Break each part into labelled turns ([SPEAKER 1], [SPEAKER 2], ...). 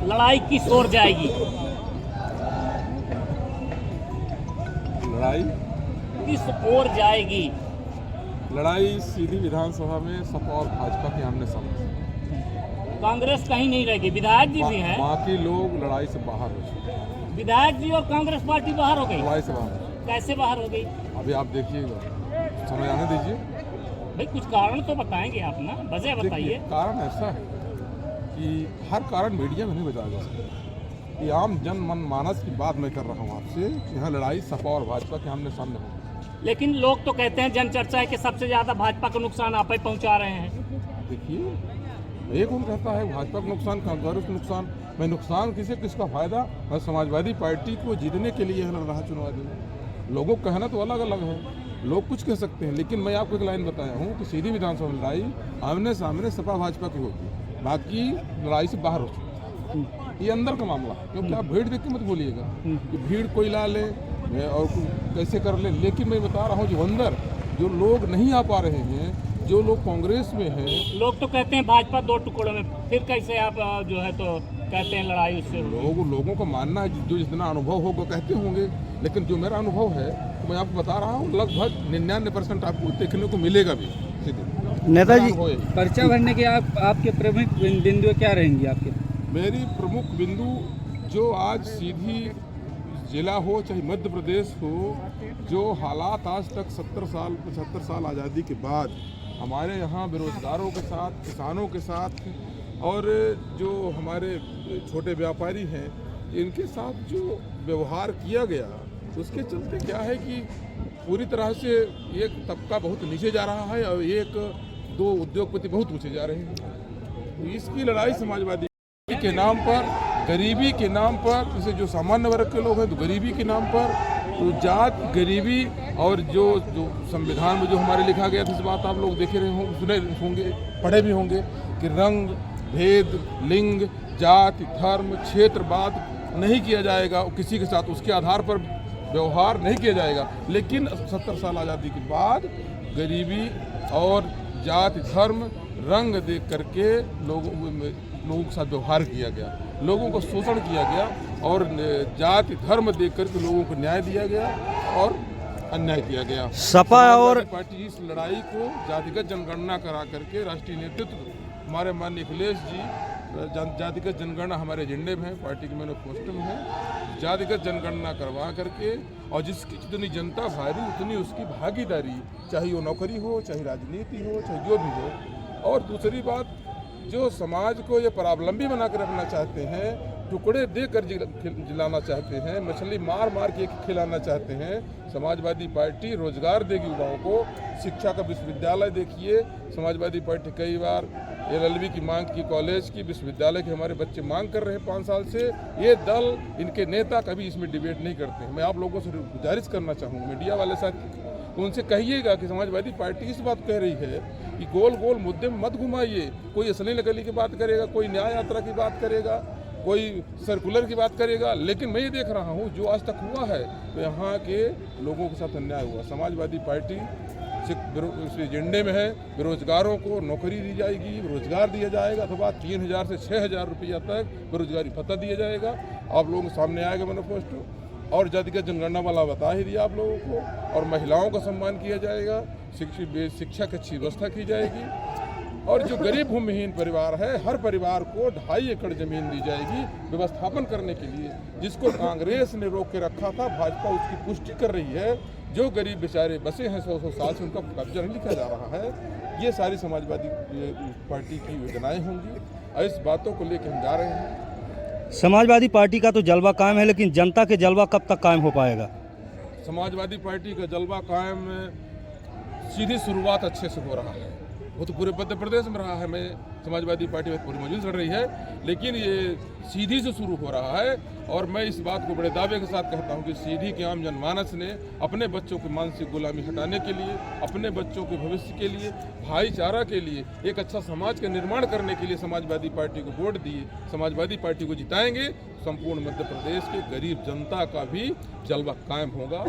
[SPEAKER 1] लड़ाई किस ओर जाएगी?
[SPEAKER 2] लड़ाई
[SPEAKER 1] किस ओर जाएगी?
[SPEAKER 2] लड़ाई सीधी विधानसभा में सपा और भाजपा के आमने सामने।
[SPEAKER 1] कांग्रेस कहीं नहीं रहेगी, विधायक जी भी हैं।
[SPEAKER 2] बाकी लोग लड़ाई से बाहर हो चुके,
[SPEAKER 1] विधायक जी और कांग्रेस पार्टी बाहर हो गई।
[SPEAKER 2] लड़ाई से बाहर हो चुके।
[SPEAKER 1] कैसे बाहर हो गई?
[SPEAKER 2] अभी आप देखिएगा, समय आने दीजिए।
[SPEAKER 1] भाई कुछ कारण तो बताएंगे आप ना, वजह
[SPEAKER 2] देखिए,
[SPEAKER 1] बताइए।
[SPEAKER 2] कारण ऐसा है कि हर कारण मीडिया में नहीं बताया जा सकता। ये आम जन मन मानस की बात मैं कर रहा हूँ आपसे कि यहाँ लड़ाई सपा और भाजपा के आमने सामने हो।
[SPEAKER 1] लेकिन लोग तो कहते हैं, जनचर्चा है कि सबसे ज्यादा भाजपा को नुकसान आप ही पहुंचा रहे हैं।
[SPEAKER 2] देखिए, ये कौन कहता है भाजपा का नुकसान, कांग्रेस का नुकसान? मैं नुकसान किसका फायदा? मैं समाजवादी पार्टी को जीतने के लिए लड़ रहा चुनाव में। लोगों का कहना तो अलग अलग है, लोग कुछ कह सकते हैं, लेकिन मैं आपको एक लाइन बताया हूँ कि सीधी विधानसभा में लड़ाई आमने सामने सपा भाजपा की होगी, बाकी लड़ाई से बाहर हो चुकी। ये अंदर का मामला है, क्योंकि आप भीड़ देख के मत बोलिएगा कि भीड़ कोई ला ले और कैसे कर ले। लेकिन मैं बता रहा हूँ जो अंदर जो लोग नहीं आ पा रहे हैं, जो लोग कांग्रेस में हैं,
[SPEAKER 1] लोग तो कहते हैं भाजपा दो टुकड़ों में, फिर कैसे आप जो है तो कहते हैं लड़ाई उससे होगी?
[SPEAKER 2] लोगों का मानना है जो जितना अनुभव होगा कहते होंगे, लेकिन जो मेरा अनुभव है तो मैं आपको बता रहा हूँ लगभग 99% आपको देखने को मिलेगा भी।
[SPEAKER 3] नेताजी, पर्चा भरने के आपके प्रमुख बिंदु क्या रहेंगी आपके?
[SPEAKER 2] मेरी प्रमुख बिंदु जो आज सीधी जिला हो चाहे मध्य प्रदेश हो, जो हालात आज तक 75 साल आज़ादी के बाद हमारे यहाँ बेरोजगारों के साथ, किसानों के साथ और जो हमारे छोटे व्यापारी हैं इनके साथ जो व्यवहार किया गया, उसके चलते क्या है कि पूरी तरह से एक तबका बहुत नीचे जा रहा है और एक दो उद्योगपति बहुत ऊंचे जा रहे हैं। तो इसकी लड़ाई समाजवादी के नाम पर, गरीबी के नाम पर, जैसे जो सामान्य वर्ग के लोग हैं तो गरीबी के नाम पर, तो जात, गरीबी और जो संविधान में जो हमारे लिखा गया था, इस बात आप लोग देखे रहे होंगे, सुने होंगे, पढ़े भी होंगे कि रंग भेद, लिंग, जाति, धर्म, क्षेत्रवाद नहीं किया जाएगा किसी के साथ, उसके आधार पर व्यवहार नहीं किया जाएगा। लेकिन 70 साल आज़ादी के बाद गरीबी और जाति, धर्म, रंग देख करके लोगों के साथ व्यवहार किया गया, लोगों को शोषण किया गया और जाति धर्म देख करके लोगों को न्याय दिया गया और अन्याय किया गया।
[SPEAKER 3] सपा और
[SPEAKER 2] पार्टी इस लड़ाई को जातिगत जनगणना करा करके, राष्ट्रीय नेतृत्व हमारे माननीय अखिलेश जी जातिगत जनगणना हमारे एजेंडे में है, पार्टी के मैनिफेस्टो में है, जातिगत जनगणना करवा करके और जिसकी जितनी जनता भारी उतनी उसकी भागीदारी, चाहे वो नौकरी हो, चाहे राजनीति हो, चाहे जो भी हो। और दूसरी बात, जो समाज को ये परावलंबी बनाकर रखना चाहते हैं, टुकड़े देकर जिलाना चाहते हैं, मछली मार मार के खिलाना चाहते हैं, समाजवादी पार्टी रोजगार देगी युवाओं को, शिक्षा का विश्वविद्यालय देखिए, समाजवादी पार्टी कई बार LLB की मांग की, कॉलेज की, विश्वविद्यालय के हमारे बच्चे मांग कर रहे हैं 5 साल से। ये दल, इनके नेता कभी इसमें डिबेट नहीं करते हैं। मैं आप लोगों से गुजारिश करना चाहूँगा, मीडिया वाले साथ उनसे कहिएगा कि समाजवादी पार्टी इस बात कह रही है कि गोल गोल मुद्दे में मत घुमाइए। कोई अश्लील गली की बात करेगा, कोई न्याय यात्रा की बात करेगा, कोई सर्कुलर की बात करेगा, लेकिन मैं ये देख रहा हूँ जो आज तक हुआ है तो यहाँ के लोगों के साथ अन्याय हुआ। समाजवादी पार्टी इस एजेंडे में है, बेरोजगारों को नौकरी दी जाएगी, रोजगार दिया जाएगा, अथवा 3000 से 6000 रुपया तक बेरोजगारी भत्ता दिया जाएगा। आप लोगों के सामने आएगा मैनिफेस्टो, और जातिगत जनगणना वाला बता ही दिया आप लोगों को, और महिलाओं का सम्मान किया जाएगा, शिक्षा की अच्छी व्यवस्था की जाएगी, और जो गरीब भूमिहीन परिवार है हर परिवार को 2.5 एकड़ जमीन दी जाएगी व्यवस्थापन करने के लिए, जिसको कांग्रेस ने रोक के रखा था, भाजपा उसकी पुष्टि कर रही है। जो गरीब बेचारे बसे हैं 100 साल से, उनका कब्जा नहीं लिखा जा रहा है। ये सारी समाजवादी पार्टी की योजनाएं होंगी और इस बातों को लेकर हम जा रहे हैं।
[SPEAKER 3] समाजवादी पार्टी का तो जलवा कायम है, लेकिन जनता के जलवा कब तक कायम हो पाएगा?
[SPEAKER 2] समाजवादी पार्टी का जलवा कायम, सीधी शुरुआत अच्छे से हो रहा है, वो तो पूरे मध्य प्रदेश में रहा है। मैं समाजवादी पार्टी में पूरी मौजूद चल रही है, लेकिन ये सीधी से शुरू हो रहा है। और मैं इस बात को बड़े दावे के साथ कहता हूँ कि सीधी के आम जनमानस ने अपने बच्चों की मानसिक गुलामी हटाने के लिए, अपने बच्चों के भविष्य के लिए, भाईचारा के लिए, एक अच्छा समाज का निर्माण करने के लिए समाजवादी पार्टी को वोट दिए, समाजवादी पार्टी को जिताएंगे। संपूर्ण मध्य प्रदेश के गरीब जनता का भी जलवा कायम होगा।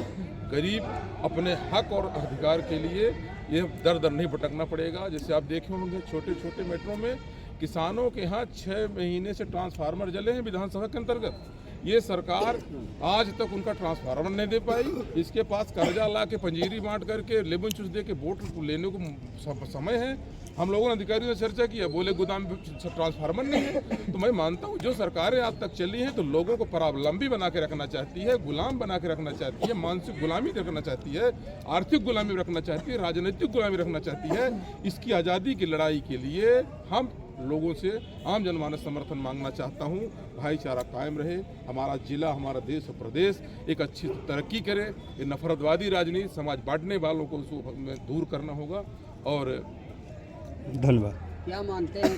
[SPEAKER 2] गरीब अपने हक और अधिकार के लिए ये दर दर नहीं भटकना पड़ेगा। जैसे आप देखे होंगे छोटे छोटे मेट्रो में किसानों के यहाँ 6 महीने से ट्रांसफार्मर जले हैं विधानसभा के अंतर्गत। ये सरकार आज तक उनका ट्रांसफार्मर नहीं दे पाई। इसके पास कर्जा ला के पंजीरी बांट करके लेमन चूस दे के वोट लेने को समय है। हम लोगों ने अधिकारियों से चर्चा किया, बोले गोदाम में ट्रांसफार्मर नहीं है। तो मैं मानता हूँ जो सरकारें आज तक चली हैं तो लोगों को परावलंबी बना के रखना चाहती है, गुलाम बना के रखना चाहती है, मानसिक गुलामी रखना चाहती है, आर्थिक गुलामी रखना चाहती है, राजनीतिक गुलामी रखना चाहती है। इसकी आज़ादी की लड़ाई के लिए हम लोगों से, आम जनमानस समर्थन मांगना चाहता हूँ। भाईचारा कायम रहे, हमारा जिला, हमारा देश और प्रदेश एक अच्छी तरक्की करे। ये नफरतवादी राजनीति, समाज बांटने वालों को दूर करना होगा। और
[SPEAKER 3] धन्यवाद।
[SPEAKER 4] क्या मानते हैं